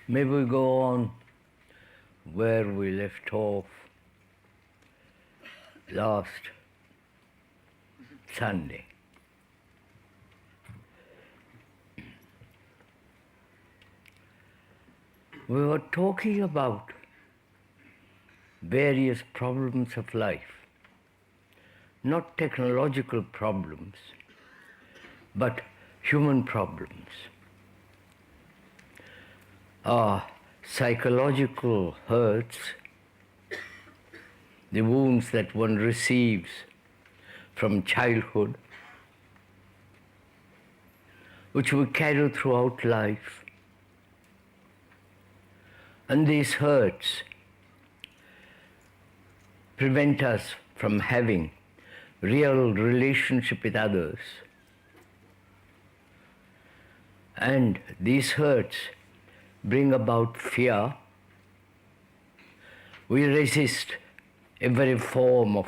Maybe we go on where we left off last Sunday. We were talking about various problems of life, not technological problems, but human problems. Our psychological hurts, the wounds that one receives from childhood, which we carry throughout life. And these hurts prevent us from having real relationship with others. And these hurts bring about fear. We resist every form of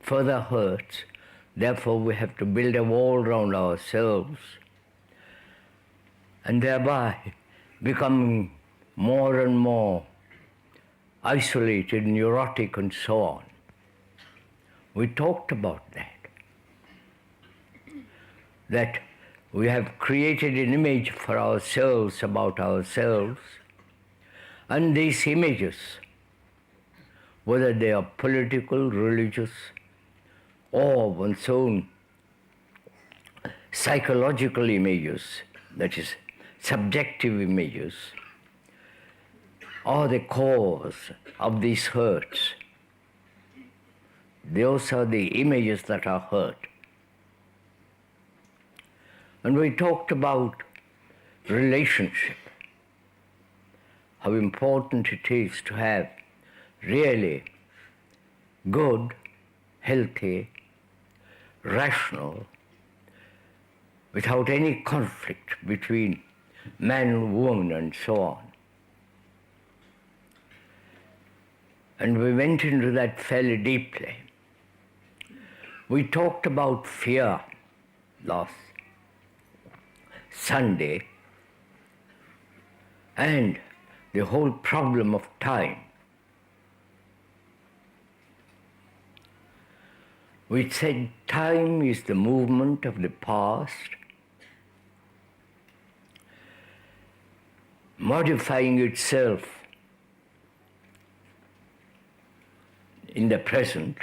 further hurts. Therefore, we have to build a wall around ourselves and thereby becoming more and more isolated, neurotic, and so on. We talked about that we have created an image for ourselves about ourselves, and these images, whether they are political, religious, or one's own psychological images, that is, subjective images, are the cause of these hurts. Those are the images that are hurt. And we talked about relationship, how important it is to have really good, healthy, rational, without any conflict between man and woman and so on. And we went into that fairly deeply. We talked about fear last Sunday and the whole problem of time. We said time is the movement of the past, modifying itself in the present,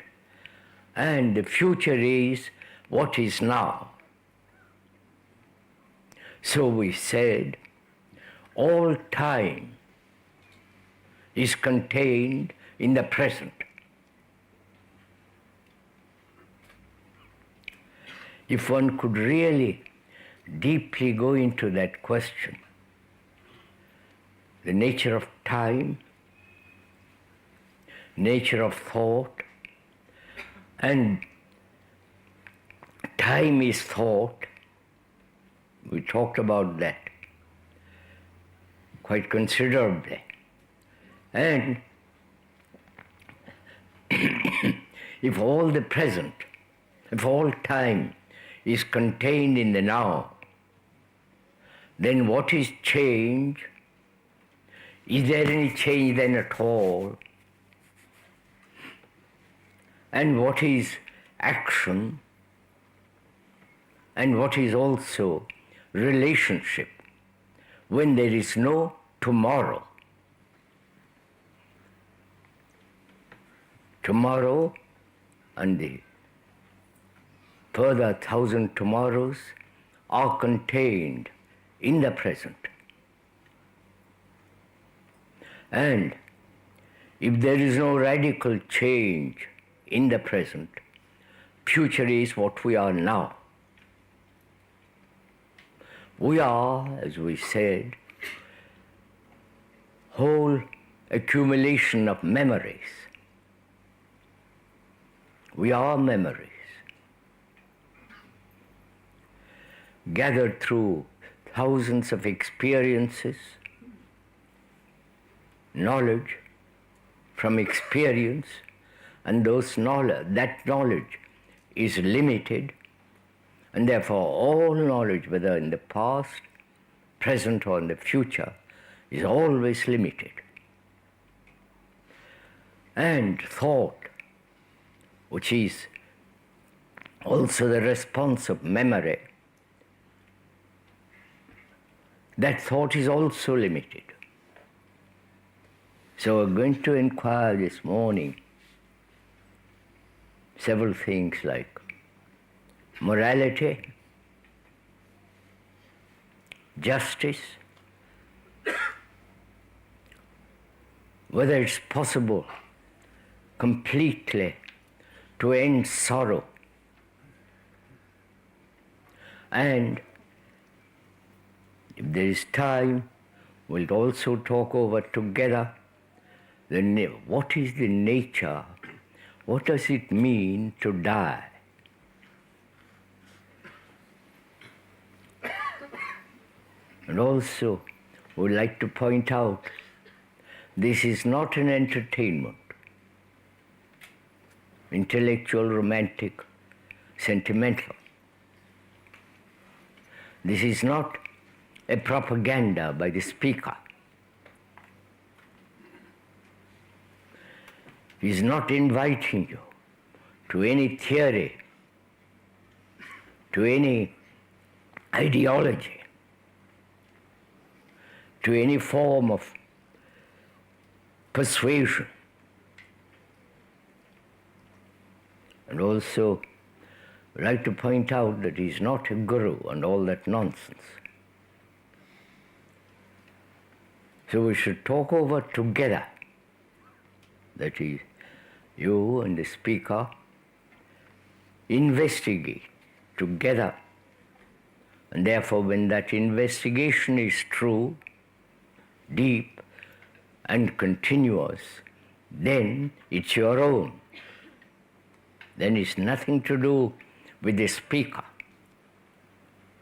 and the future is what is now. So we said all time is contained in the present. If one could really deeply go into that question, the nature of time, nature of thought, and time is thought. We talked about that quite considerably. And if all the present, if all time is contained in the now, then what is change? Is there any change then at all? And what is action? And what is also relationship when there is no tomorrow? Tomorrow and the further 1,000 tomorrows are contained in the present. And if there is no radical change in the present, future is what we are now. We are, as we said, whole accumulation of memories. We are memories, gathered through thousands of experiences, knowledge from experience, and that knowledge is limited, and therefore all knowledge, whether in the past, present, or in the future, is always limited. And thought, which is also the response of memory, that thought is also limited. So we're going to inquire this morning several things like morality, justice, whether it's possible completely to end sorrow, and if there is time, we'll also talk over together what is the nature, what does it mean to die? And also, we'd like to point out, this is not an entertainment, intellectual, romantic, sentimental. This is not a propaganda by the speaker. He is not inviting you to any theory, to any ideology, to any form of persuasion. And also, I'd like to point out that he is not a guru and all that nonsense. So we should talk over together, that is, you and the speaker, investigate together. And therefore, when that investigation is true, deep, and continuous, then it's your own. Then it's nothing to do with the speaker.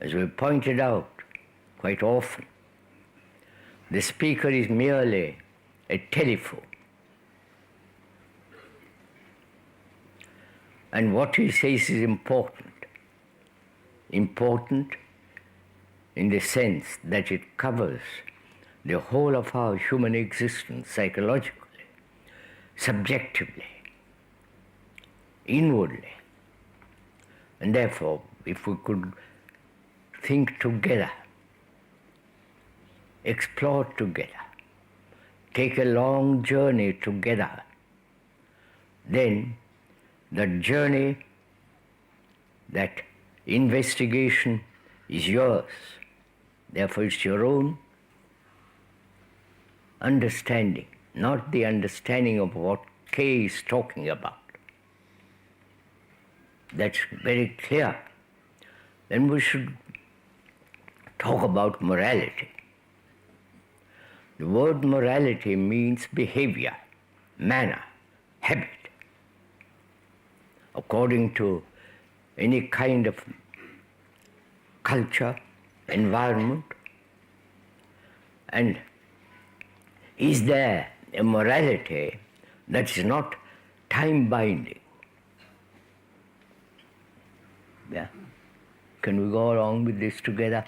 As we pointed out quite often, the speaker is merely a telephone. And what he says is important. Important in the sense that it covers the whole of our human existence, psychologically, subjectively, inwardly. And therefore, if we could think together, explore together, take a long journey together, then that journey, that investigation is yours. Therefore, it's your own understanding, not the understanding of what K is talking about. That's very clear. Then we should talk about morality. The word morality means behavior, manner, habit. According to any kind of culture, environment, and is there a morality that is not time-binding? Yeah? Can we go along with this together?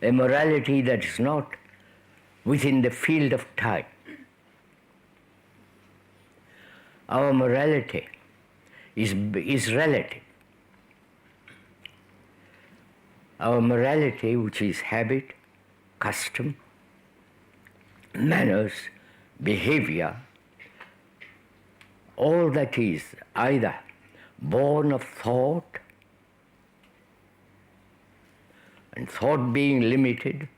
A morality that is not within the field of time. Our morality is relative. Our morality, which is habit, custom, manners, behavior, all that is either born of thought, and thought being limited,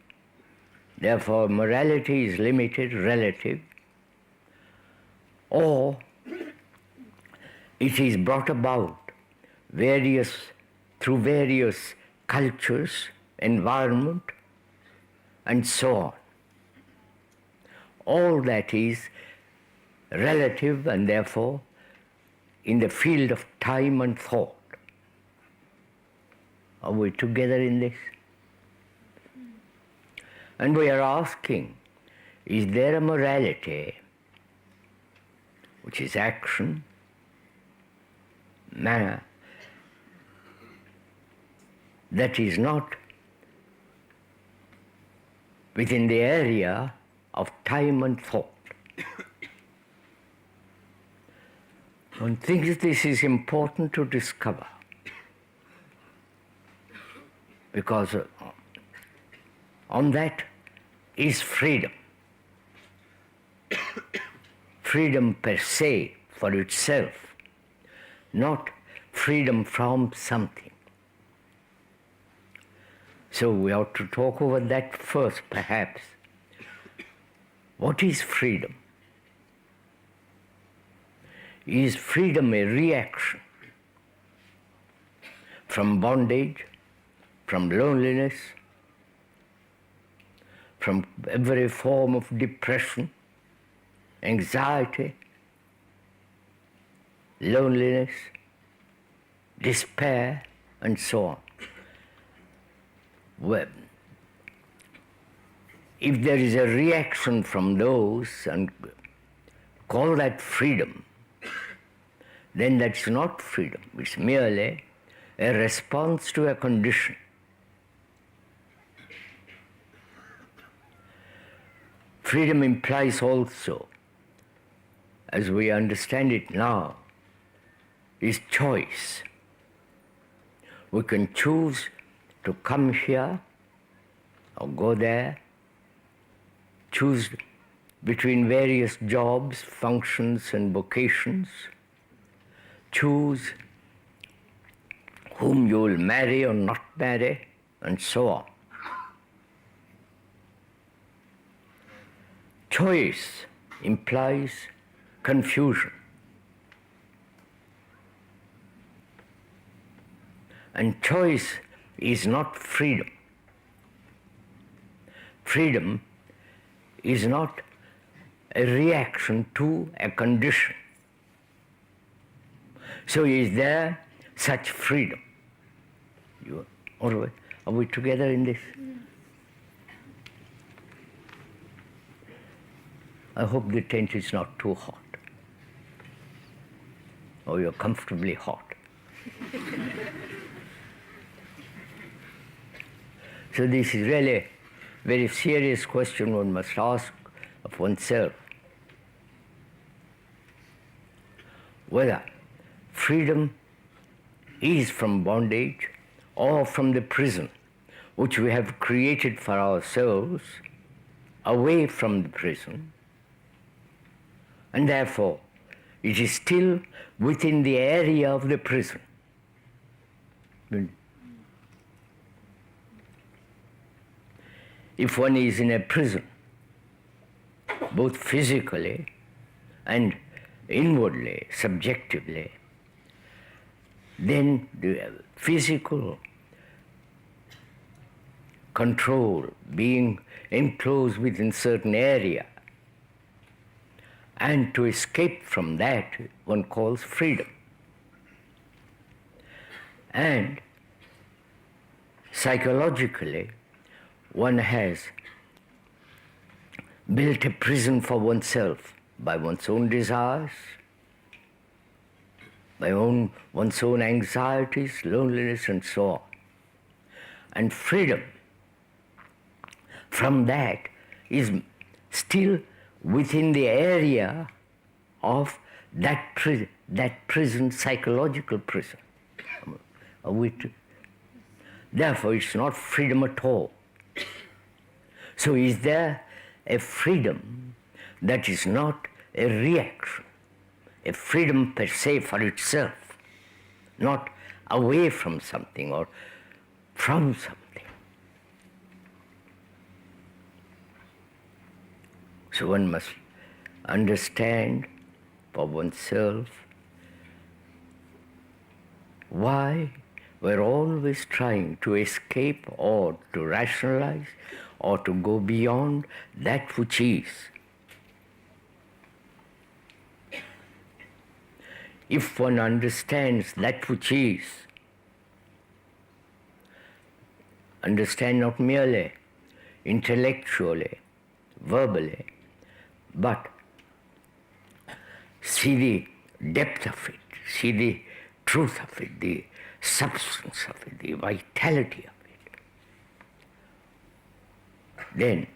therefore morality is limited, relative, or it is brought about through various cultures, environment, and so on. All that is relative and therefore in the field of time and thought. Are we together in this? And we are asking, is there a morality which is action, manner, that is not within the area of time and thought. One thinks this is important to discover because on that is freedom. Freedom per se for itself, not freedom from something. So we ought to talk over that first, perhaps. What is freedom? Is freedom a reaction from bondage, from loneliness, from every form of depression, anxiety, loneliness, despair, and so on? Well, if there is a reaction from those and call that freedom, then that's not freedom. It's merely a response to a condition. Freedom implies also, as we understand it now, is choice. We can choose to come here or go there, choose between various jobs, functions, and vocations, choose whom you will marry or not marry, and so on. Choice implies confusion. And choice is not freedom. Freedom is not a reaction to a condition. So is there such freedom? Are we together in this? I hope the tent is not too hot. Or you're comfortably hot. So this is really a very serious question one must ask of oneself. Whether freedom is from bondage or from the prison which we have created for ourselves, away from the prison, and therefore it is still within the area of the prison. If one is in a prison, both physically and inwardly, subjectively, then the physical control, being enclosed within certain area, and to escape from that one calls freedom. And psychologically, one has built a prison for oneself by one's own desires, by one's own anxieties, loneliness, and so on. And freedom from that is still within the area of that prison, psychological prison. Therefore, it's not freedom at all. So is there a freedom that is not a reaction, a freedom per se for itself, not away from something or from something? So one must understand for oneself why we're always trying to escape or to rationalize or to go beyond that which is. If one understands that which is, understand not merely intellectually, verbally, but see the depth of it, see the truth of it, the substance of it, the vitality of it, then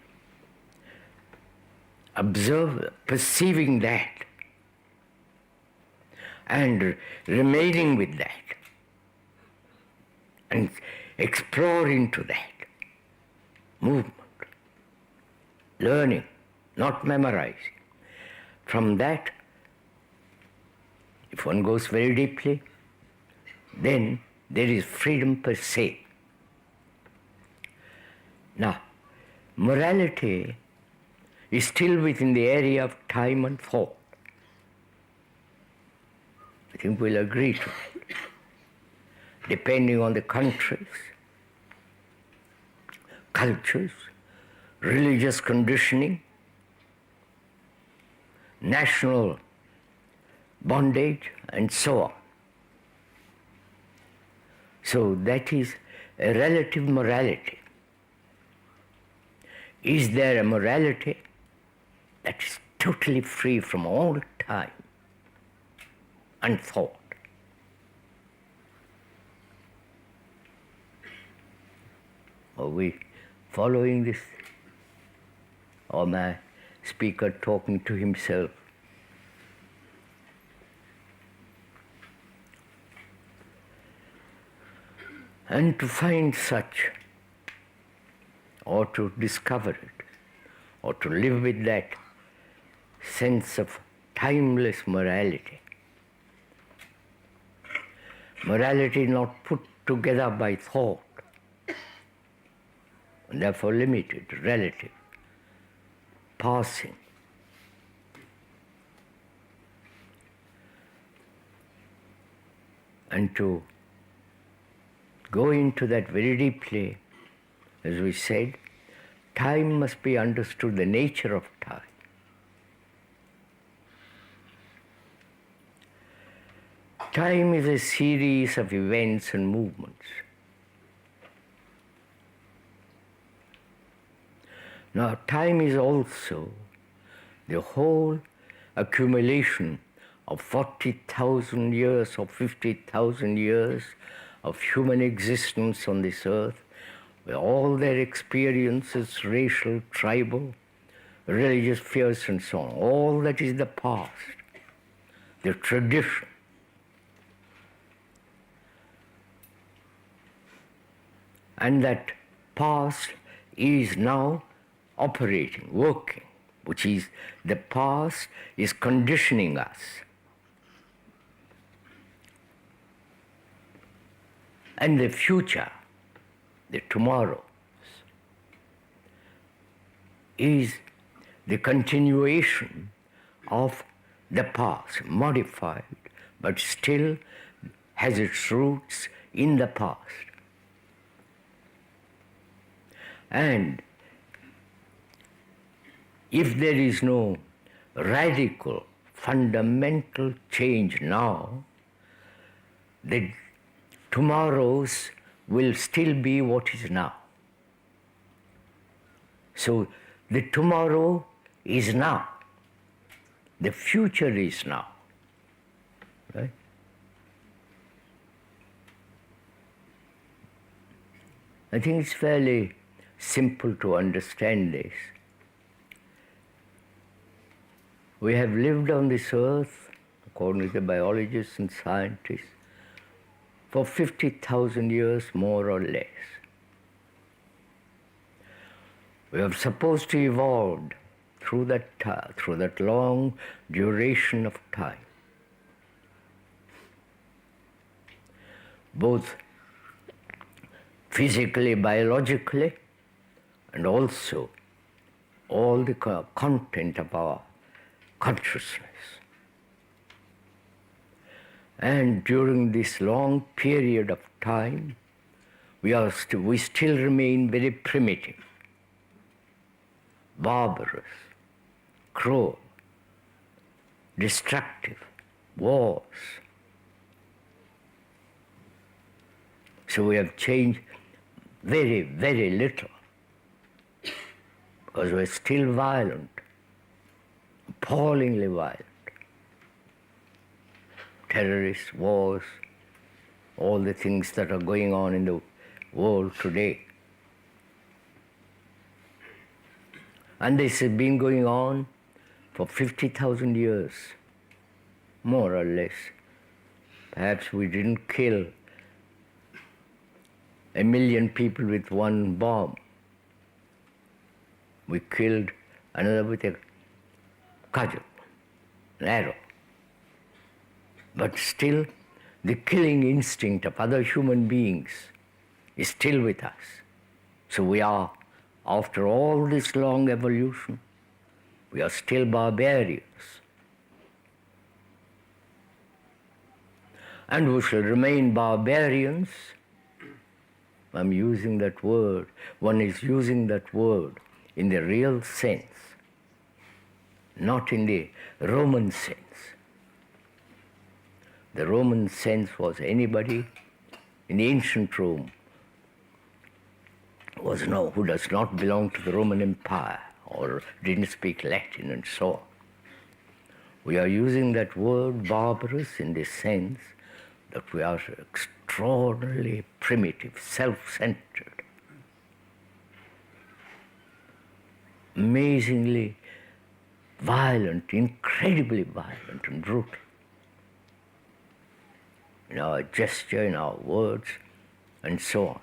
perceiving that, and remaining with that, and explore into that movement, learning, not memorizing. From that, if one goes very deeply, then there is freedom per se. Now, morality is still within the area of time and thought. I think we'll agree to it. Depending on the countries, cultures, religious conditioning, national bondage, and so on. So that is a relative morality. Is there a morality that is totally free from all time and thought? Are we following this? Or my speaker talking to himself? And to find such, or to discover it, or to live with that sense of timeless morality. Morality not put together by thought, and therefore limited, relative, passing. And to go into that very deeply, as we said, time must be understood, the nature of time. Time is a series of events and movements. Now, time is also the whole accumulation of 40,000 years or 50,000 years of human existence on this earth, with all their experiences, racial, tribal, religious fears and so on. All that is the past, the tradition. And that past is now operating, working, which is the past is conditioning us. And the future, the tomorrows, is the continuation of the past, modified, but still has its roots in the past. And if there is no radical, fundamental change now, the tomorrows will still be what is now. So the tomorrow is now. The future is now. Right? I think it's fairly simple to understand this. We have lived on this earth, according to the biologists and scientists, for 50,000 years, more or less. We are supposed to evolve through that long duration of time, both physically, biologically, and also all the content of our consciousness. And during this long period of time, we still remain very primitive, barbarous, cruel, destructive, wars. So we have changed very, very little, because we're still violent, appallingly violent. Terrorists, wars, all the things that are going on in the world today. And this has been going on for 50,000 years, more or less. Perhaps we didn't kill 1,000,000 people with one bomb. We killed another with a cudgel, an arrow. But still, the killing instinct of other human beings is still with us. So we are, after all this long evolution, we are still barbarians. And we shall remain barbarians. I'm using that word. One is using that word in the real sense, not in the Roman sense. The Roman sense was anybody in ancient Rome who does not belong to the Roman Empire or didn't speak Latin and so on. We are using that word barbarous in the sense that we are extraordinarily primitive, self-centered, amazingly violent, incredibly violent and brutal. In our gesture, in our words, and so on.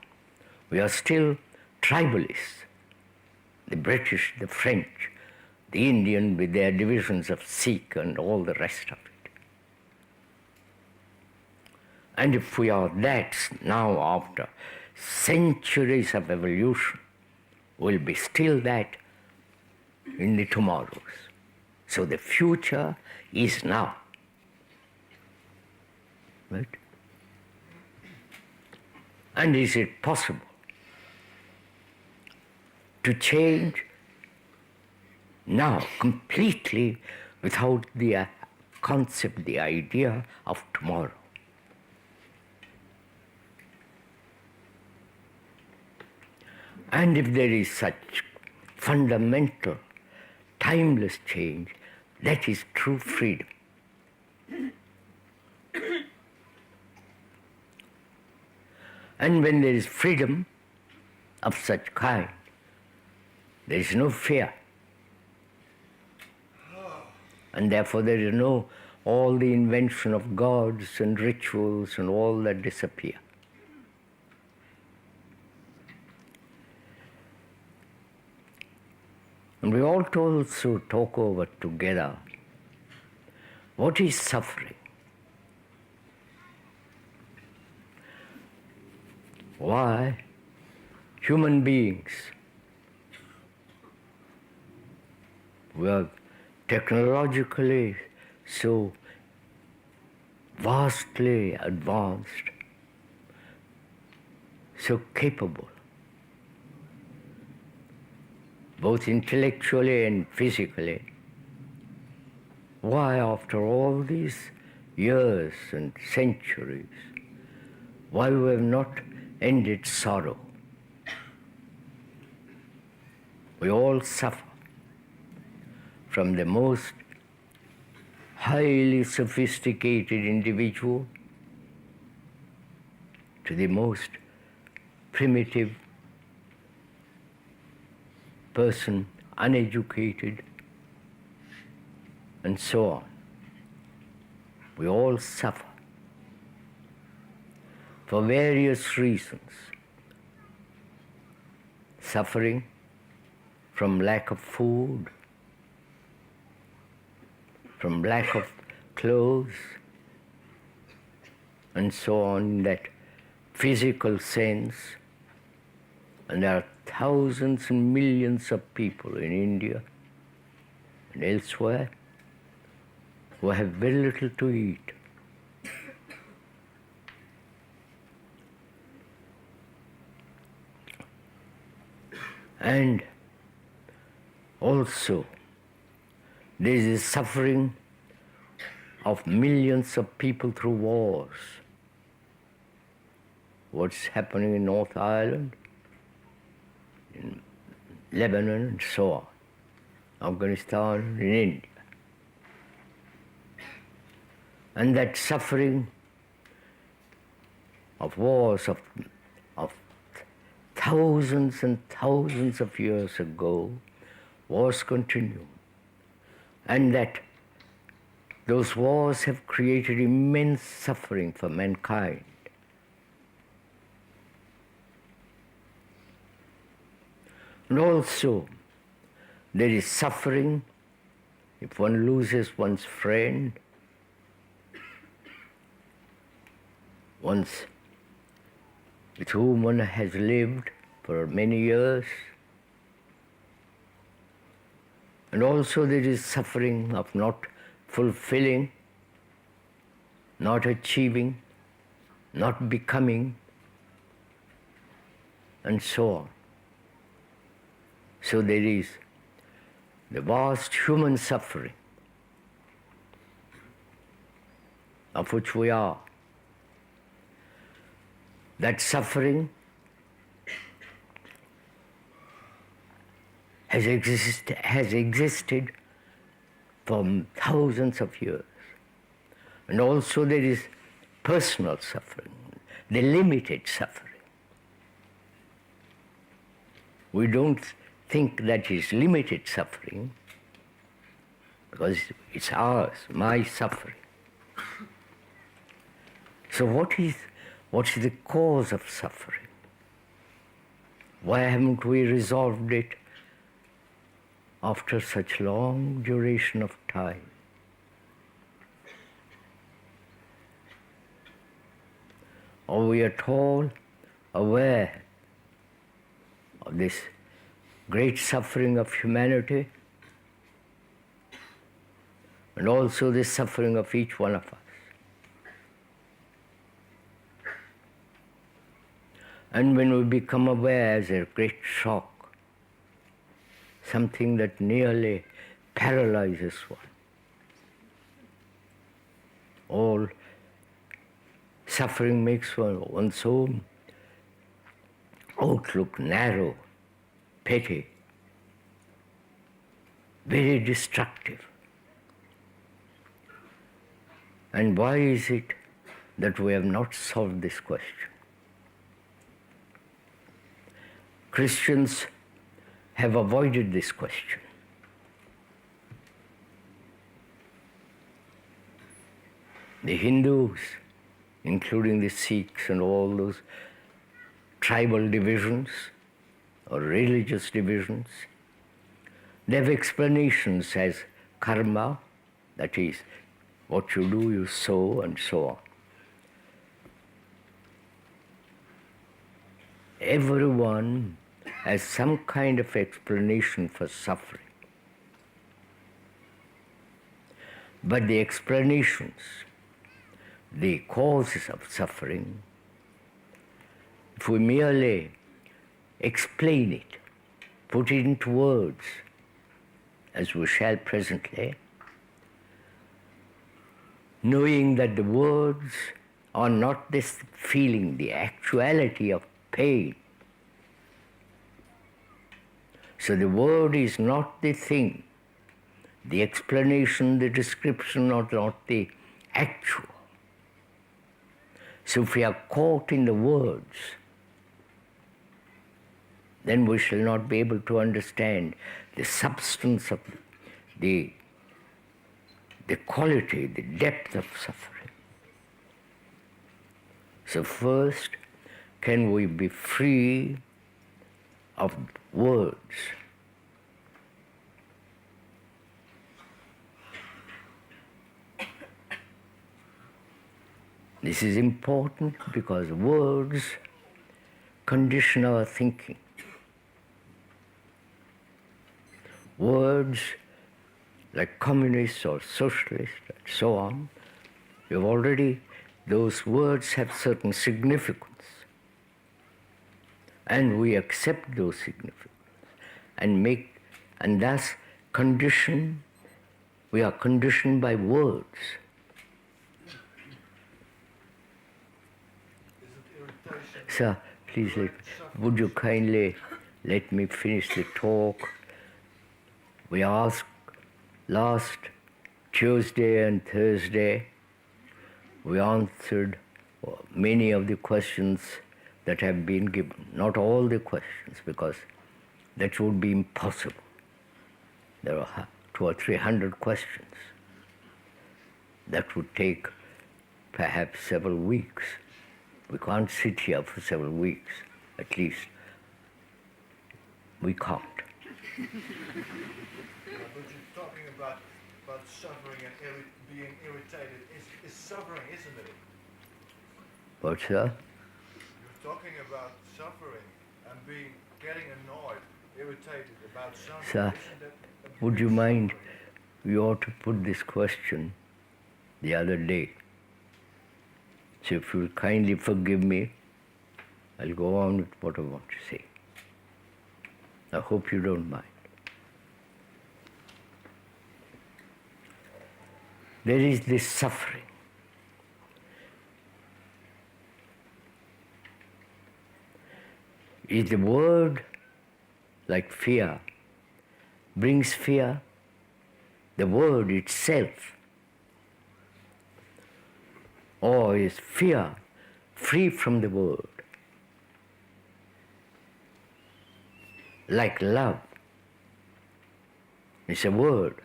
We are still tribalists. The British, the French, the Indian with their divisions of Sikh and all the rest of it. And if we are that now after centuries of evolution, we'll be still that in the tomorrows. So the future is now. Right? And is it possible to change now completely without the concept, the idea of tomorrow? And if there is such fundamental, timeless change, that is true freedom. And when there is freedom of such kind, there is no fear. And therefore there is no all the invention of gods and rituals and all that disappear. And we ought to also talk over together what is suffering. Why human beings were technologically so vastly advanced, so capable, both intellectually and physically, why after all these years and centuries, why we have not ended sorrow? We all suffer, from the most highly sophisticated individual to the most primitive person, uneducated, and so on. We all suffer for various reasons. Suffering from lack of food, from lack of clothes, and so on, in that physical sense. And there are thousands and millions of people in India and elsewhere who have very little to eat. And also, there is the suffering of millions of people through wars. What's happening in North Ireland, in Lebanon, and so on, Afghanistan, in India. And that suffering of wars of thousands and thousands of years ago, wars continue. and that those wars have created immense suffering for mankind. And also, there is suffering if one loses one's friend, with whom one has lived for many years. And also there is suffering of not fulfilling, not achieving, not becoming, and so on. So there is the vast human suffering of which we are. That suffering has existed for thousands of years. And also there is personal suffering, the limited suffering. We don't think that is limited suffering because it's ours, my suffering. So what's the cause of suffering? Why haven't we resolved it after such long duration of time? Are we at all aware of this great suffering of humanity and also the suffering of each one of us? And when we become aware, as a great shock, something that nearly paralyzes one, all suffering makes one's own outlook narrow, petty, very destructive. And why is it that we have not solved this question? Christians have avoided this question. The Hindus, including the Sikhs and all those tribal divisions or religious divisions, they have explanations as karma, that is, what you do, you sow, and so on. Everyone has some kind of explanation for suffering. But the explanations, the causes of suffering, if we merely explain it, put it into words, as we shall presently, knowing that the words are not this feeling, the actuality of pain. So the word is not the thing, the explanation, the description are not the actual. So if we are caught in the words, then we shall not be able to understand the substance of the quality, the depth of suffering. So first, can we be free of words? This is important because words condition our thinking. Words like communist or socialist and so on, those words have certain significance. And we accept those significance and thus we are conditioned by words. Sir, please would you kindly let me finish the talk? We asked last Tuesday and Thursday, we answered many of the questions that have been given. Not all the questions, because that would be impossible. There are 200 or 300 questions. That would take perhaps several weeks. We can't sit here for several weeks, at least. We can't. But you're talking about suffering and being irritated. Is suffering, isn't it? What, sir? You're talking about suffering and getting annoyed, irritated about suffering. Sir, would you mind? We ought to put this question the other day. So if you'll kindly forgive me, I'll go on with what I want to say. I hope you don't mind. There is this suffering. Is the word like fear brings fear? The word itself, or is fear free from the word? Like love, it's a word,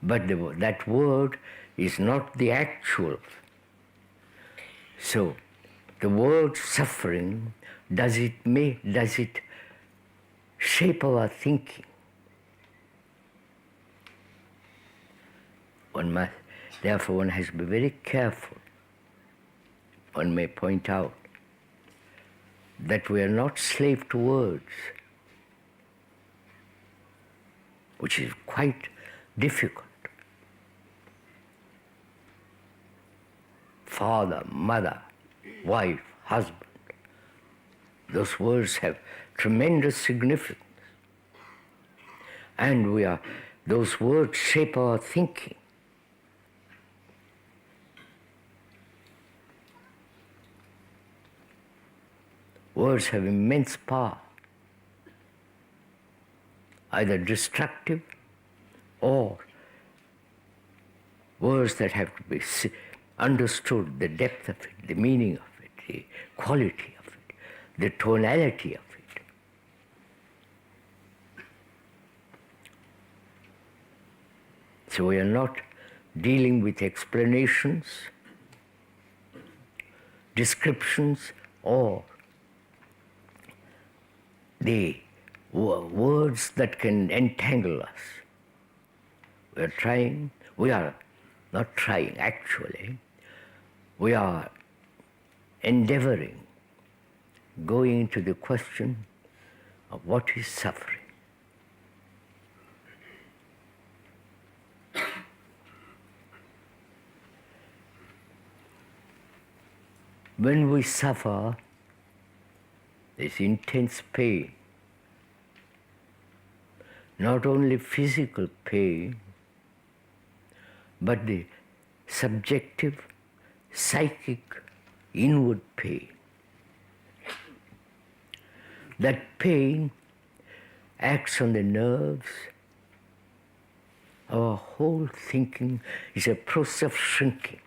but that word is not the actual. So, the word suffering, does it shape our thinking? Therefore, one has to be very careful. One may point out that we are not slave to words, which is quite difficult. Father, mother, wife, husband, those words have tremendous significance. And those words shape our thinking. Words have immense power, either destructive or words that have to be understood, the depth of it, the meaning of it, the quality of it, the tonality of it. So we are not dealing with explanations, descriptions, or the words that can entangle us. We are not trying actually, we are endeavoring, going into the question of what is suffering. When we suffer, there's intense pain. Not only physical pain, but the subjective, psychic, inward pain. That pain acts on the nerves. Our whole thinking is a process of shrinking.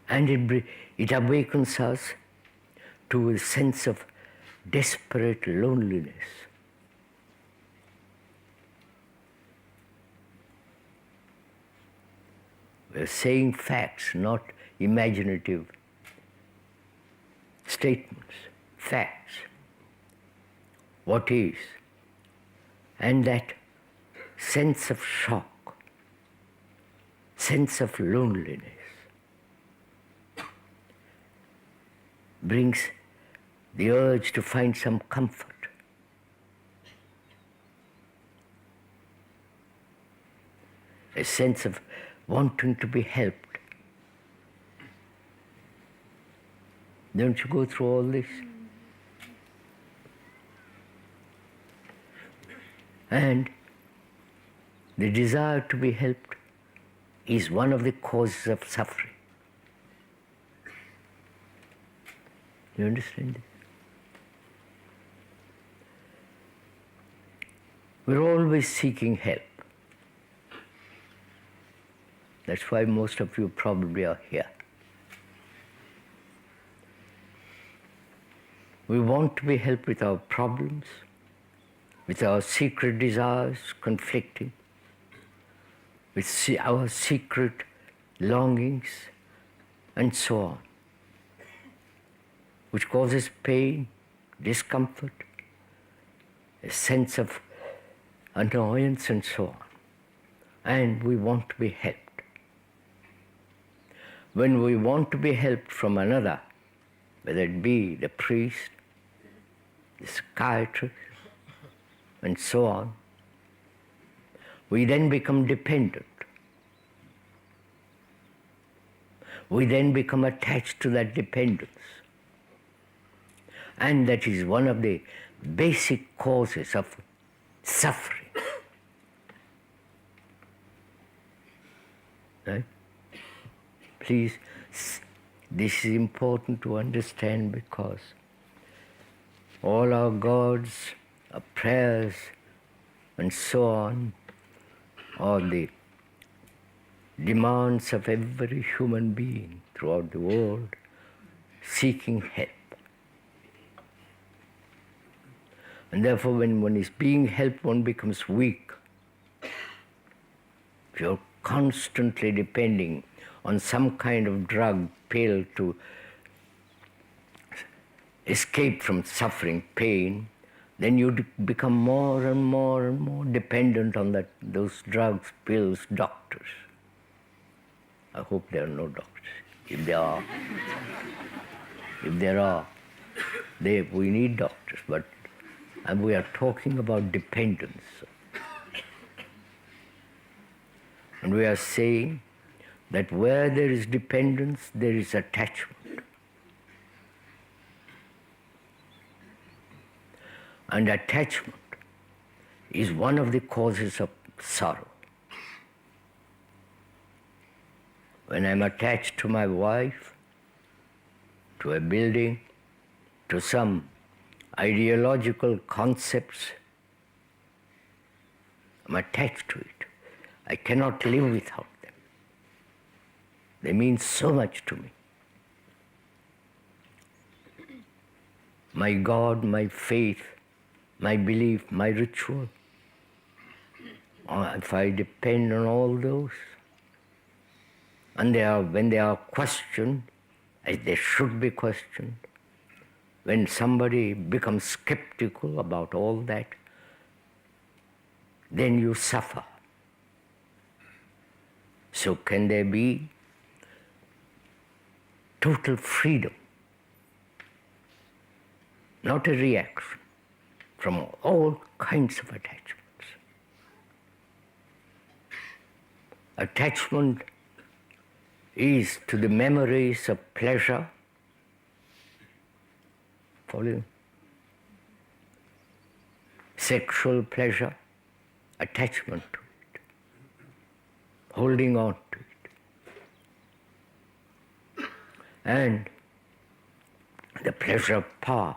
And it awakens us to a sense of desperate loneliness. We're saying facts, not imaginative statements, facts. What is? And that sense of shock, sense of loneliness, brings the urge to find some comfort. A sense of wanting to be helped. Don't you go through all this? And the desire to be helped is one of the causes of suffering. You understand this? We're always seeking help. That's why most of you probably are here. We want to be helped with our problems, with our secret desires conflicting, with our secret longings, and so on, which causes pain, discomfort, a sense of annoyance, and so on. And we want to be helped. When we want to be helped from another, whether it be the priest, the psychiatrist, and so on, we then become dependent. We then become attached to that dependence. And that is one of the basic causes of suffering. Right? Please, this is important to understand, because all our gods, our prayers, and so on, are the demands of every human being throughout the world seeking help. And therefore, when one is being helped, one becomes weak. If you're constantly depending on some kind of drug, pill to escape from suffering, pain, then you become more and more and more dependent on those drugs, pills, doctors. I hope there are no doctors. If there are, we need doctors, but we are talking about dependence. And we are saying that where there is dependence, there is attachment. And attachment is one of the causes of sorrow. When I'm attached to my wife, to a building, to some ideological concepts, I'm attached to it. I cannot live without them. They mean so much to me. My God, my faith, my belief, my ritual, if I depend on all those, and when they are questioned, as they should be questioned, when somebody becomes skeptical about all that, then you suffer. So can there be total freedom, not a reaction from all kinds of attachments? Attachment is to the memories of pleasure, following, sexual pleasure, attachment to it, holding on to it, and the pleasure of power,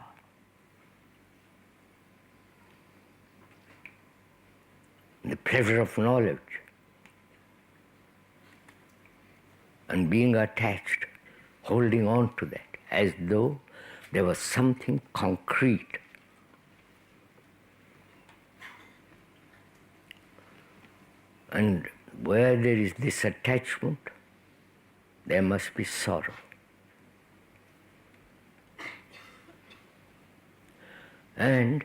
the pleasure of knowledge, and being attached, holding on to that, as though there was something concrete. And where there is this attachment, there must be sorrow. And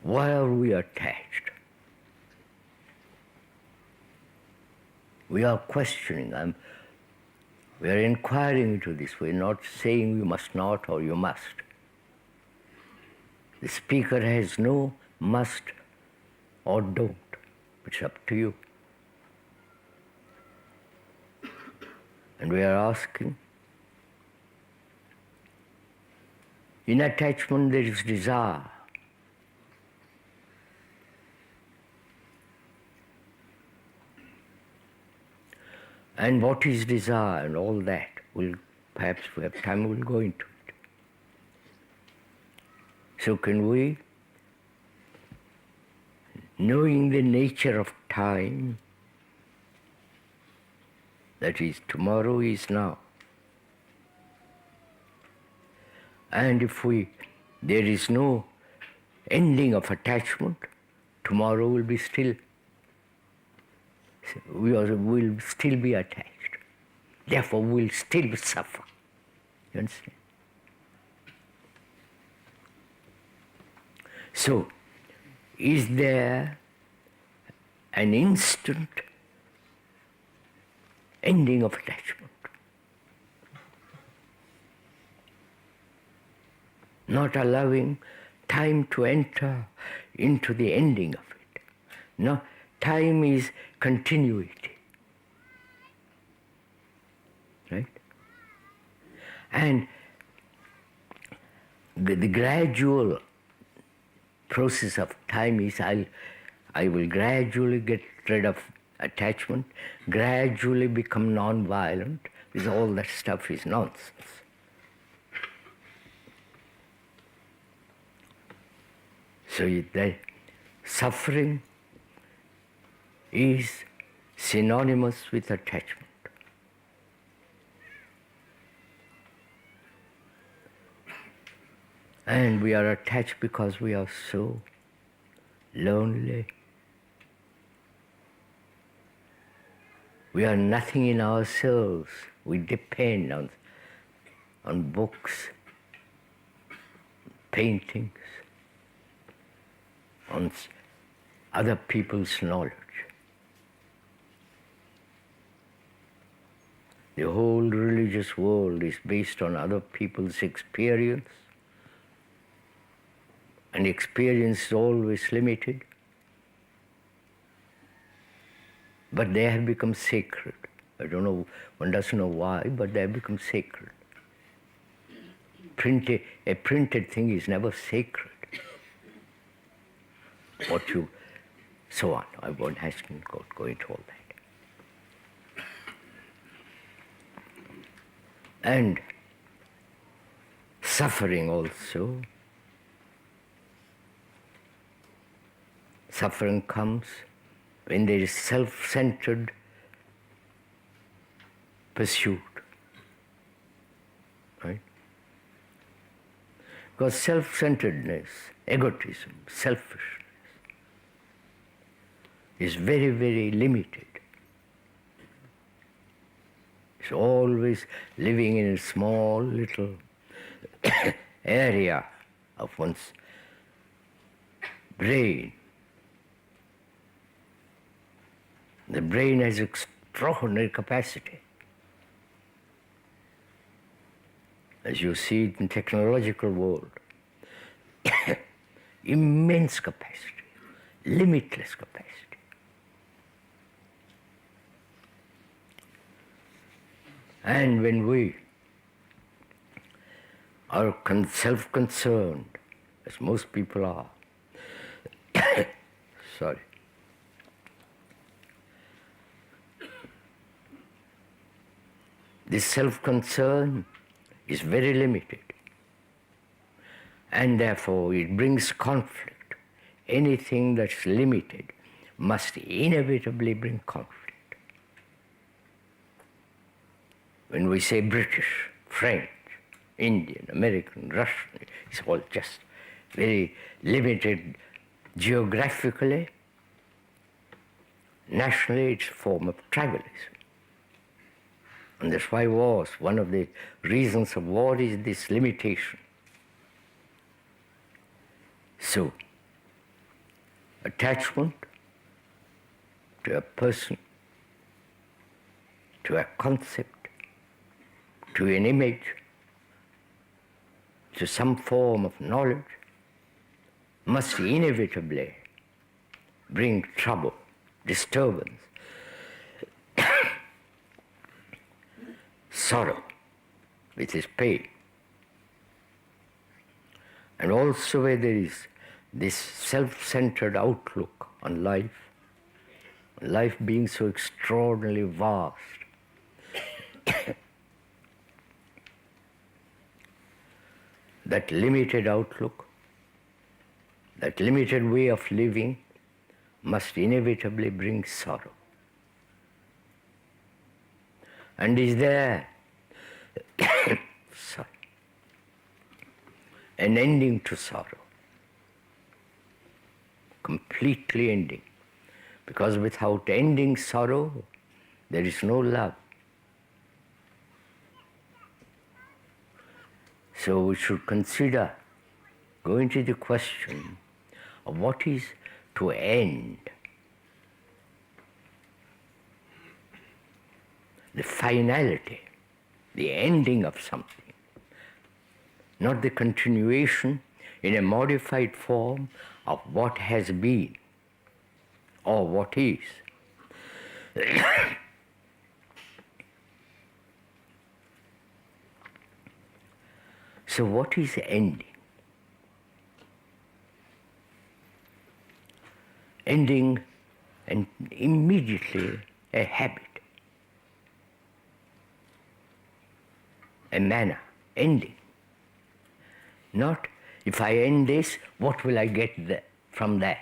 why are we attached? We are questioning. We are inquiring into this. We are not saying you must not or you must. The speaker has no must or don't. It's up to you. And we are asking, in attachment there is desire. And what is desire and all that, perhaps if we have time, we'll go into it. So can we, knowing the nature of time, that is, tomorrow is now, And if there is no ending of attachment, tomorrow will be still, will still be attached. Therefore, we will still suffer. You understand? So, is there an instant ending of attachment? Not allowing time to enter into the ending of it. No, time is continuity. Right? And the gradual process of time is I will gradually get rid of attachment, gradually become non-violent, because all that stuff is nonsense. So the suffering is synonymous with attachment. And we are attached because we are so lonely. We are nothing in ourselves. We depend on books, paintings, on other people's knowledge. The whole religious world is based on other people's experience, and experience is always limited, but they have become sacred. I don't know, one doesn't know why, but they have become sacred. A printed thing is never sacred. So on. I won't go into all that. And suffering also. Suffering comes when there is self-centered pursuit. Right? Because self-centeredness, egotism, selfishness is very, very limited. It's always living in a small little area of one's brain. The brain has extraordinary capacity. As you see it in the technological world, immense capacity, limitless capacity. And when we are self-concerned, as most people are, sorry, this self-concern is very limited, and therefore it brings conflict. Anything that's limited must inevitably bring conflict. When we say British, French, Indian, American, Russian, it's all just very limited geographically. Nationally, it's a form of tribalism. And that's why wars, one of the reasons of war is this limitation. So, attachment to a person, to a concept, to an image, to some form of knowledge, must inevitably bring trouble, disturbance, sorrow, which is pain. And also where there is this self-centered outlook on life being so extraordinarily vast, that limited outlook, that limited way of living must inevitably bring sorrow. And is there, sorry, an ending to sorrow. Completely ending. Because without ending sorrow, there is no love. So we should consider, go into the question of what is to end. The finality, the ending of something, not the continuation in a modified form of what has been or what is. So what is ending? Ending and immediately a habit, a manner, ending. Not, if I end this, what will I get from that?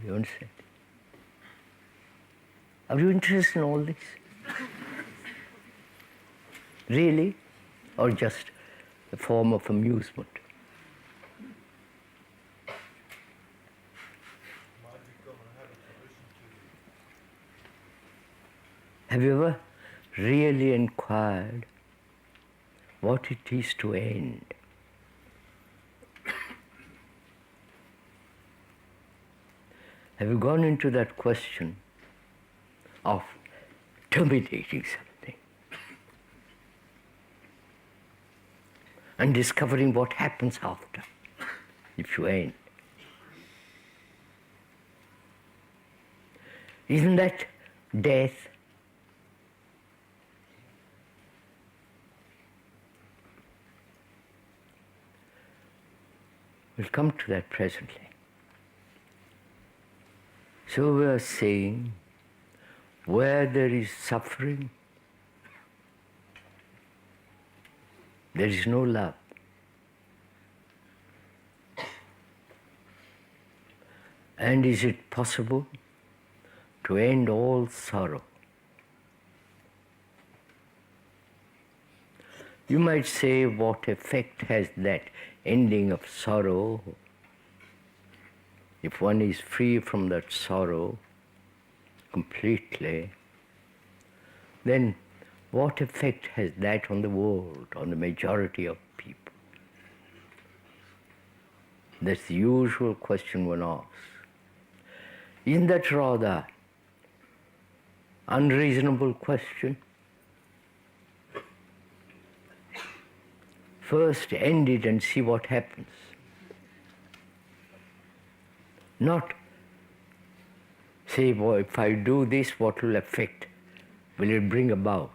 You understand? Are you interested in all this? Really? Or just a form of amusement? Might become a habit to listen to you. Have you ever really inquired what it is to end? Have you gone into that question of terminating something and discovering what happens after if you end? Isn't that death? We'll come to that presently. So we are saying, where there is suffering, there is no love. And is it possible to end all sorrow? You might say, what effect has that ending of sorrow? If one is free from that sorrow completely, then what effect has that on the world, on the majority of people? That's the usual question one asks. Isn't that rather unreasonable question? First end it and see what happens. Not say, well, if I do this, what will it bring about?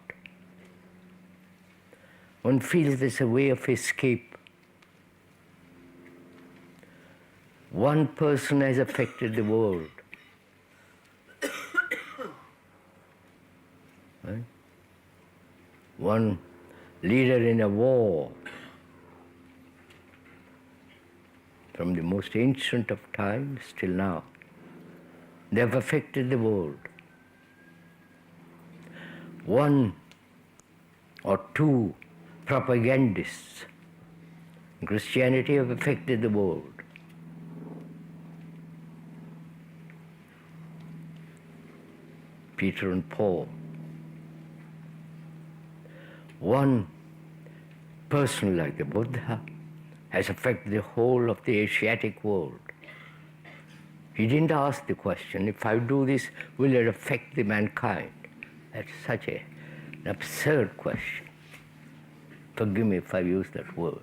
One feels there's a way of escape. One person has affected the world. Right? One leader in a war, from the most ancient of times till now, they have affected the world. One or two propagandists in Christianity have affected the world. Peter and Paul. One person like the Buddha has affected the whole of the Asiatic world. He didn't ask the question, if I do this, will it affect the mankind? That's such an absurd question. Forgive me if I use that word.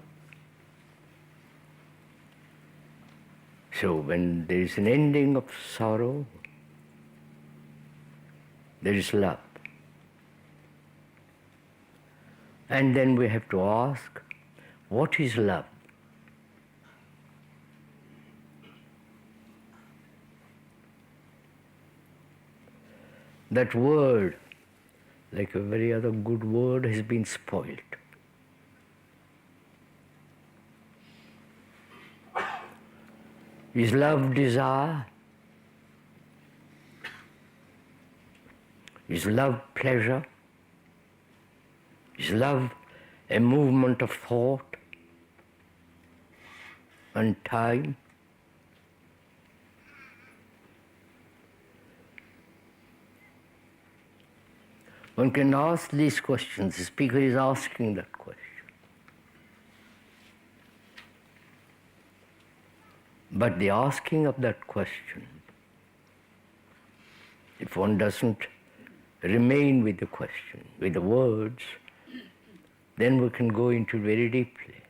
So when there is an ending of sorrow, there is love. And then we have to ask, what is love? That word, like every other good word, has been spoiled. Is love desire? Is love pleasure? Is love a movement of thought? and time. One can ask these questions. The speaker is asking that question. But the asking of that question, if one doesn't remain with the question, with the words, then we can go into it very deeply.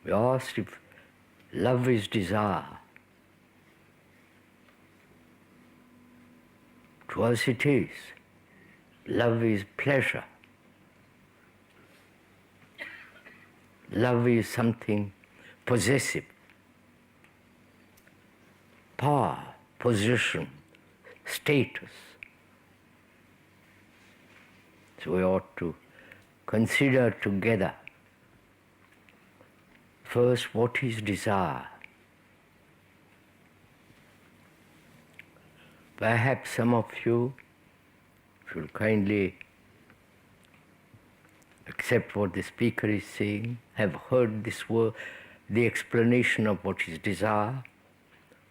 We asked if love is desire. To us it is. Love is pleasure. Love is something possessive. Power, position, status. So we ought to consider together first what is desire. Perhaps some of you should kindly accept what the speaker is saying, have heard this word, the explanation of what is desire,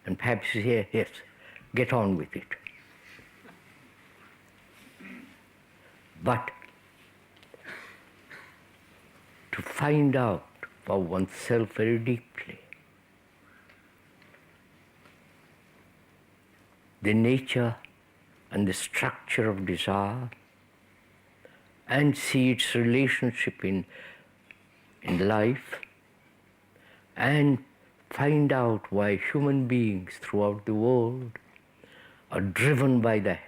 and perhaps you say, yes, get on with it. But to find out for oneself very deeply the nature and the structure of desire, and see its relationship in life, and find out why human beings throughout the world are driven by that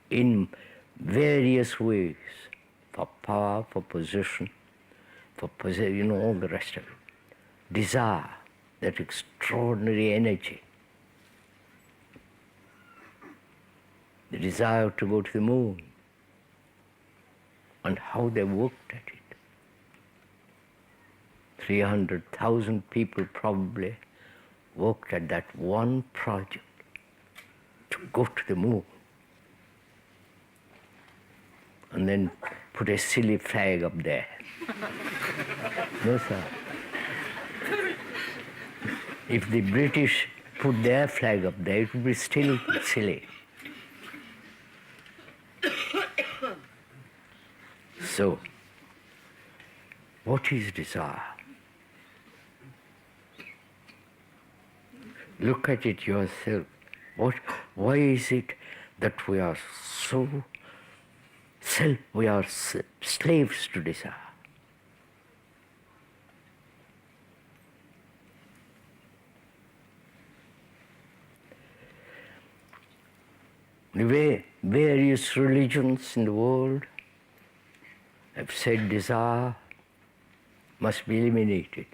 in various ways, for power, for position, all the rest of it. Desire, that extraordinary energy. The desire to go to the moon, and how they worked at it. 300,000 people probably worked at that one project to go to the moon. And then put a silly flag up there. No, sir. If the British put their flag up there, it would be still silly. So, what is desire? Look at it yourself. Why is it that we are so we are slaves to desire? The way various religions in the world have said desire must be eliminated,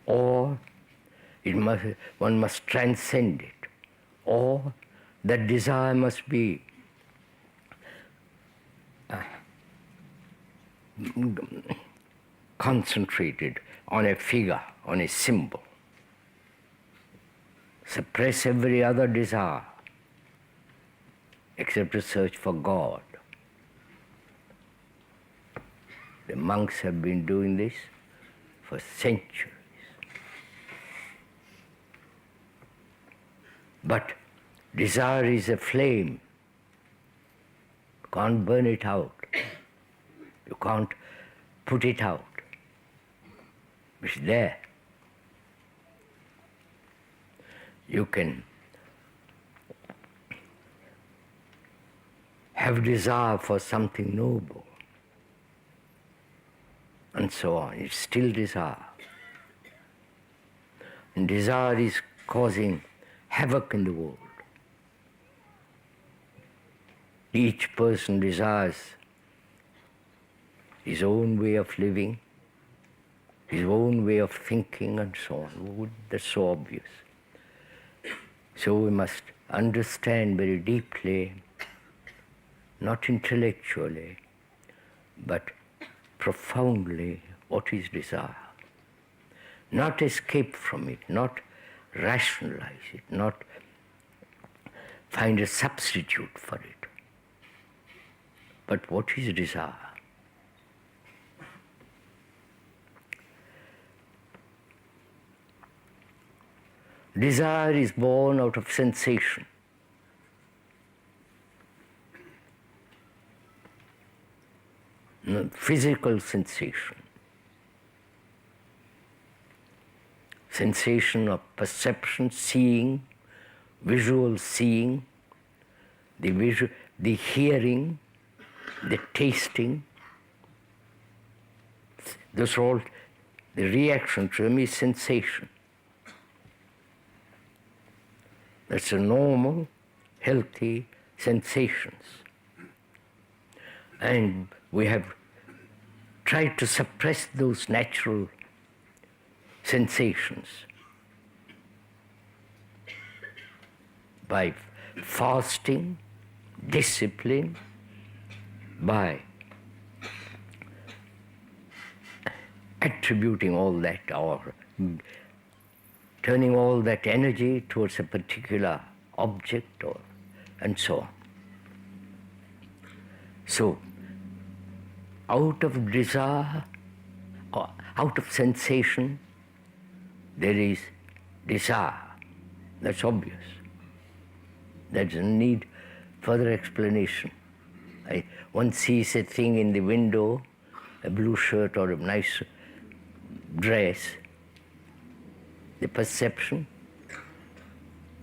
or one must transcend it, or that desire must be concentrated on a figure, on a symbol. Suppress every other desire except to search for God. The monks have been doing this for centuries. But desire is a flame. You can't burn it out. You can't put it out. It's there. You can have desire for something noble, and so on. It's still desire. And desire is causing havoc in the world. Each person desires his own way of living, his own way of thinking, and so on. That's so obvious. So we must understand very deeply, not intellectually, but profoundly, what is desire. Not escape from it, not rationalize it, not find a substitute for it, But what is desire? Desire is born out of sensation. Physical sensation. Sensation of perception, seeing, visual seeing, the hearing, the tasting. Those are all the reaction to them is sensation. That's a normal, healthy sensations. And we have tried to suppress those natural sensations by fasting, discipline, by attributing all that or turning all that energy towards a particular object and so on. So, out of desire, or out of sensation, there is desire. That's obvious. There doesn't need further explanation. One sees a thing in the window, a blue shirt or a nice dress, the perception,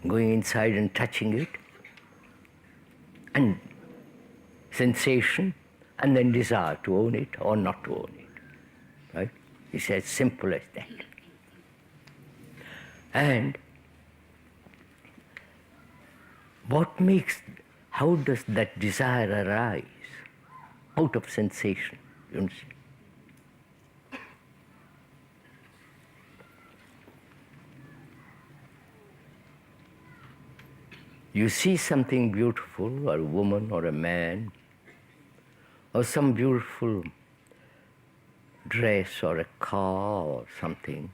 going inside and touching it, and sensation, and then desire to own it or not to own it. Right? It's as simple as that. And how does that desire arise? Out of sensation, you understand? You see something beautiful, or a woman or a man, or some beautiful dress or a car or something,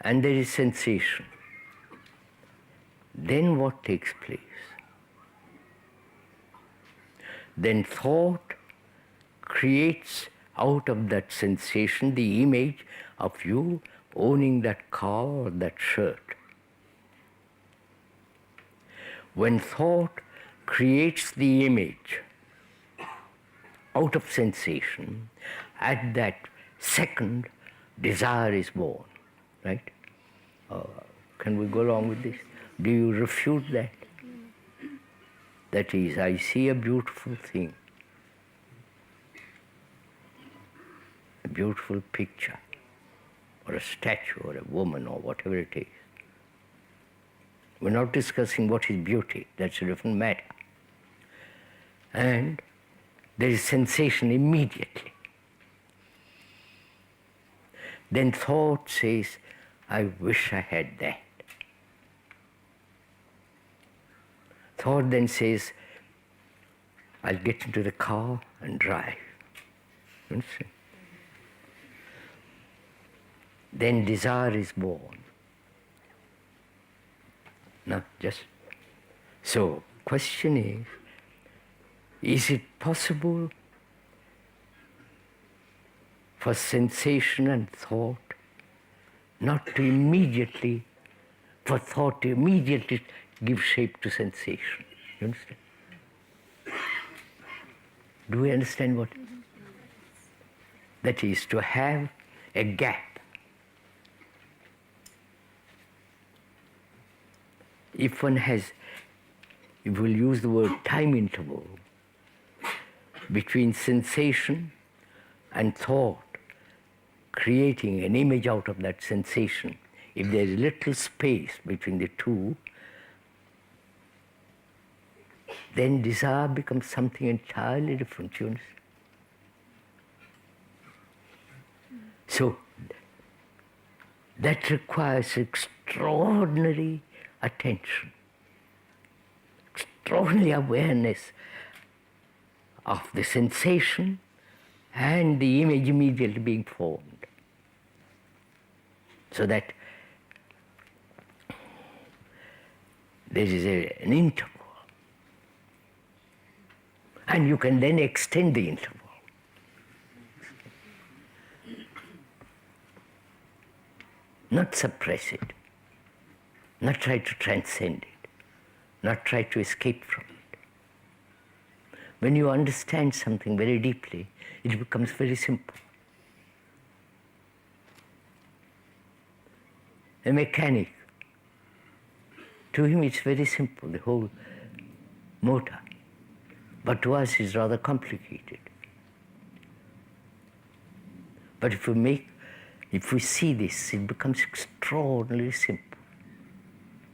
and there is sensation. Then what takes place? Then thought creates out of that sensation the image of you owning that car or that shirt. When thought creates the image out of sensation, at that second, desire is born, right? Can we go along with this? Do you refute that? That is, I see a beautiful thing, a beautiful picture, or a statue, or a woman, or whatever it is. We're not discussing what is beauty, that's a different matter. And there is sensation immediately. Then thought says, I wish I had that. Thought then says, I'll get into the car and drive. You understand? Then desire is born. Now, so, question is it possible for sensation and thought not to immediately, for thought to immediately give shape to sensation? You understand? Do we understand what? That is, to have a gap. If we'll use the word time interval between sensation and thought, creating an image out of that sensation, if there is little space between the two, then desire becomes something entirely different. You understand? So that requires extraordinary attention, extraordinary awareness of the sensation and the image immediately being formed. So that there is an interval And you can then extend the interval. Not suppress it, not try to transcend it, not try to escape from it. When you understand something very deeply, it becomes very simple. A mechanic, to him it's very simple, the whole motor. But to us it's rather complicated. But if we see this, it becomes extraordinarily simple.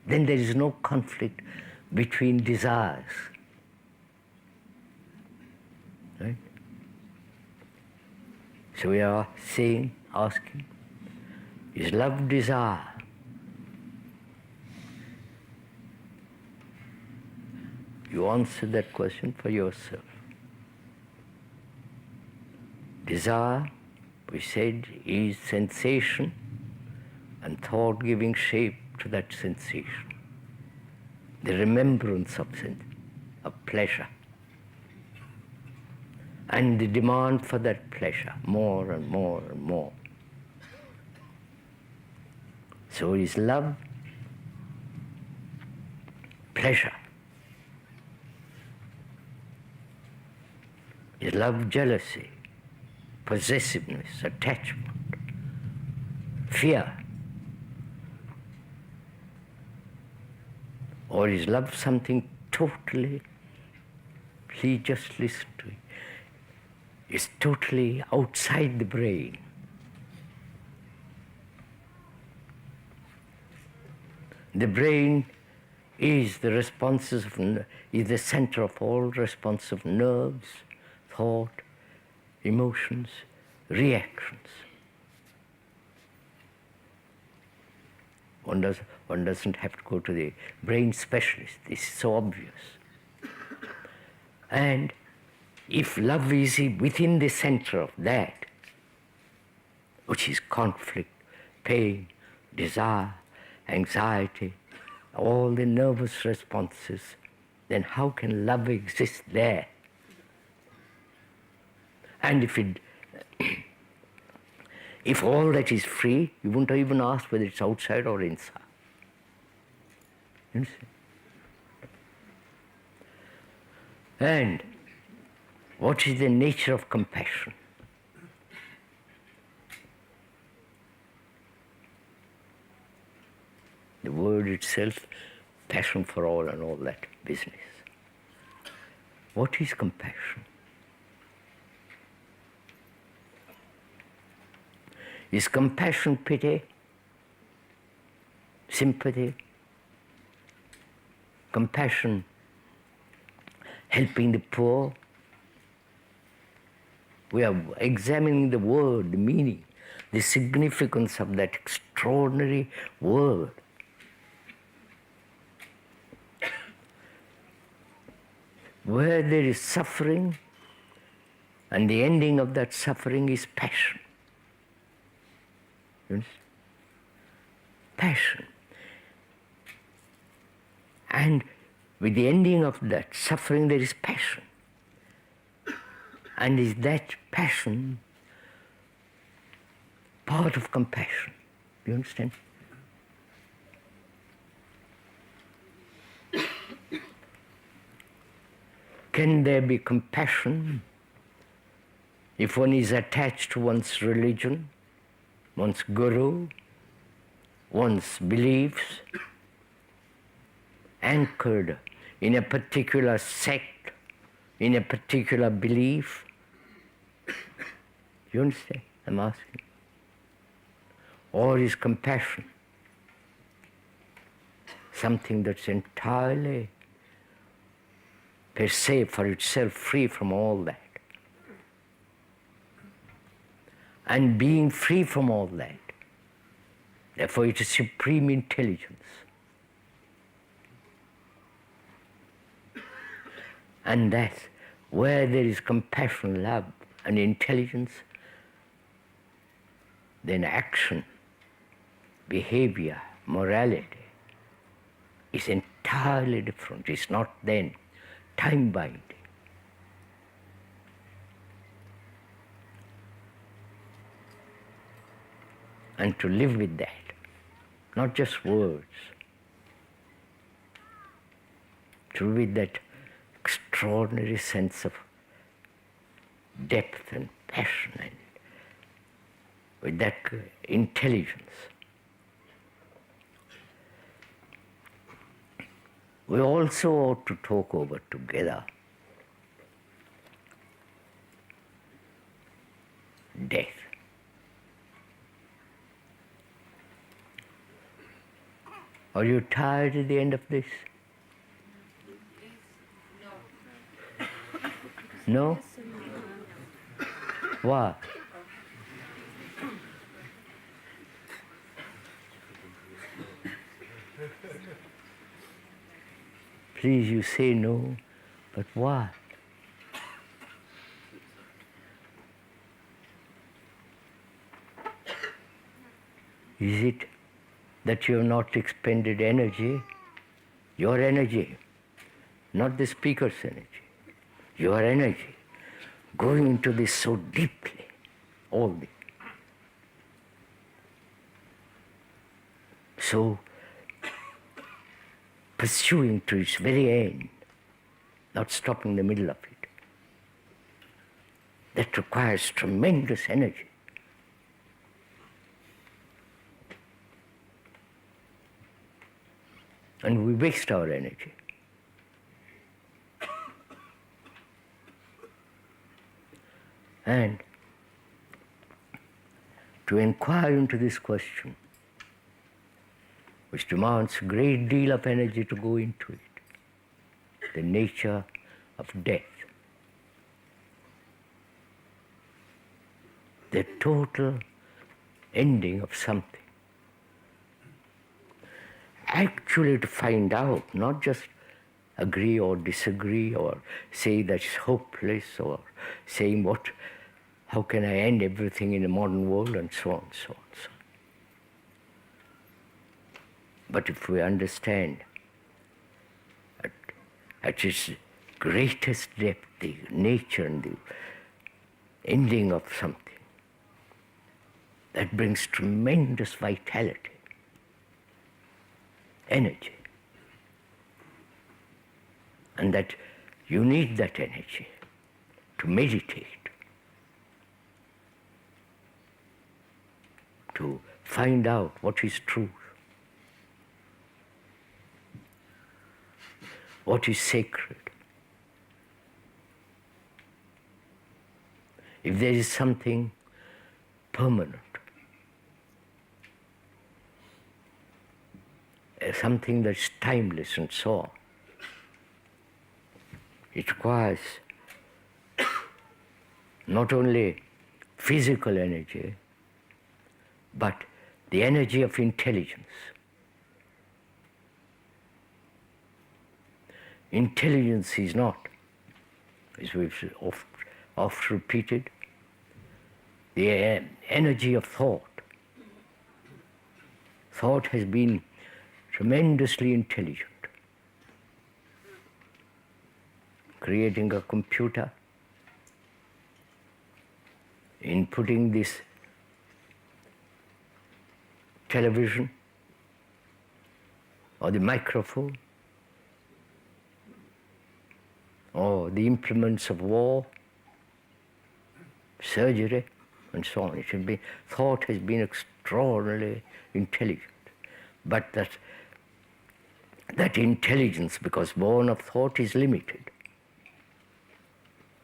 Then there is no conflict between desires. Right? So we are saying, asking, is love desire? You answer that question for yourself. Desire, we said, is sensation and thought giving shape to that sensation. The remembrance of pleasure. And the demand for that pleasure, more and more and more. So is love pleasure? Is love jealousy, possessiveness, attachment, fear? Or is love something totally, please just listen to it, is totally outside the brain? The brain is the center of all response of nerves, thought, emotions, reactions. One doesn't have to go to the brain specialist. This is so obvious. And if love is within the center of that, which is conflict, pain, desire, anxiety, all the nervous responses, then how can love exist there? And if all that is free, you wouldn't even ask whether it's outside or inside. You see? And what is the nature of compassion? The word itself, passion for all and all that business. What is compassion? Is compassion pity? Sympathy? Compassion helping the poor? We are examining the word, the meaning, the significance of that extraordinary word. Where there is suffering, and the ending of that suffering is passion. Yes? Passion. And with the ending of that suffering, there is passion. And is that passion part of compassion? Do you understand? Can there be compassion if one is attached to one's religion, one's guru, one's beliefs, anchored in a particular sect, in a particular belief? You understand? I'm asking. Or is compassion something that's entirely per se for itself free from all that? And being free from all that, therefore it is supreme intelligence. And that where there is compassion, love, and intelligence, then action, behavior, morality is entirely different. It's not then time-binding. and to live with that, not just words, to live with that extraordinary sense of depth and passion and with that intelligence. We also ought to talk over together death. Are you tired at the end of this? No? Why? Please, you say no, but why? Is it that you have not expended energy? Your energy, not the speaker's energy. Your energy, going into this so deeply, all this. So, pursuing to its very end, not stopping in the middle of it. That requires tremendous energy. And we waste our energy. And to inquire into this question, which demands a great deal of energy to go into it, the nature of death, the total ending of something. Actually to find out, not just agree or disagree or say that's hopeless or saying how can I end everything in the modern world and so on, so on, so on. But if we understand at its greatest depth the nature and the ending of something, that brings tremendous vitality, energy. And that you need that energy to meditate, to find out what is truth, what is sacred. If there is something permanent, something that's timeless and so on, it requires not only physical energy, but the energy of intelligence. Intelligence is not, as we've oft repeated, the energy of thought. Thought has been tremendously intelligent. Creating a computer, inputting this television or the microphone or the implements of war, surgery, and so on. Thought has been extraordinarily intelligent. But that intelligence, because born of thought, is limited.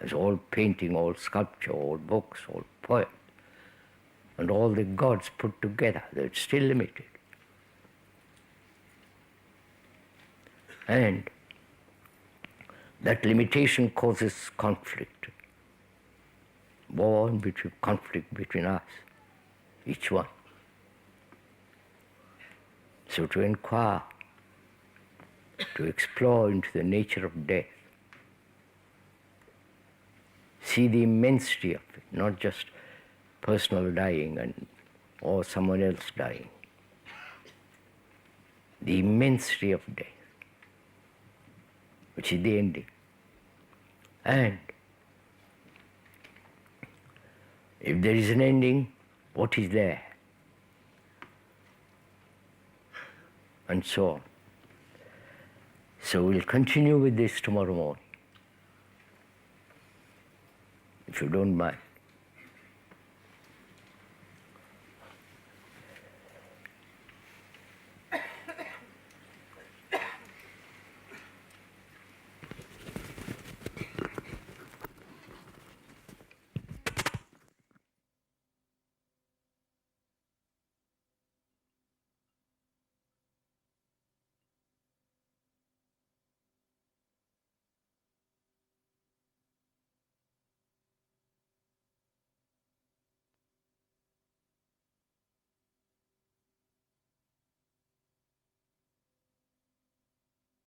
As all painting, all sculpture, all books, all poetry, and all the gods put together, it's still limited. And that limitation causes conflict, conflict between us, each one. So to inquire, to explore into the nature of death, see the immensity of it, not just personal dying or someone else dying. The immensity of death, which is the ending. And if there is an ending, what is there? and so on. So we'll continue with this tomorrow morning, if you don't mind.